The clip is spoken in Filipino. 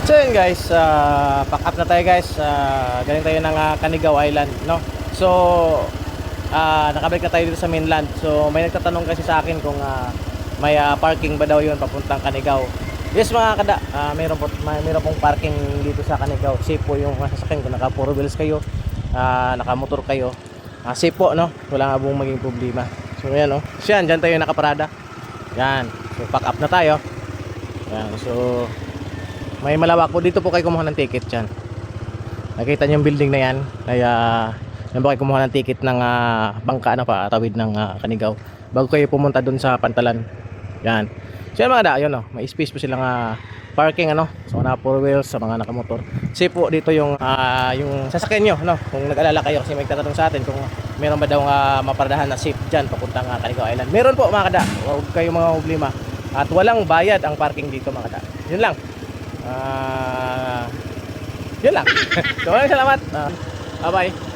So yun guys, pack up na tayo guys. Galing tayo ng Canigao Island, no? So nakabalik na tayo dito sa mainland. So may nagtatanong kasi sa akin kung may parking ba daw yun papuntang Canigao. Yes mga kada, mayroon pong parking dito sa Canigao. Safe po yung sasakyan kung naka 4 wheels kayo, naka-motor kayo. Safe po, no? Wala nga pong maging problema. So yan, no? So yan, dyan tayo nakaparada. Yan, so pack up na tayo. Yan, so may malawak po dito po kayo kumuha ng ticket dyan. Nakita niyo yung building na yan. Kaya yan po kayo kumuha ng ticket ng bangka na patawid ng Canigao bago kayo pumunta dun sa Pantalan. Yan. So yan mga da, yun, no? May space po silang parking, ano? So na 4 wheels sa mga nakamotor. Safe po dito yung sasakyan nyo, no? Kung nag-alala kayo kasi may tatanong sa atin kung meron ba daw maparadahan na safe dyan papuntang Canigao Island. Meron po mga kada. Huwag kayo mga problema. At walang bayad ang parking dito mga kada. Yun lang. Yun lang. So maraming salamat. Bye bye.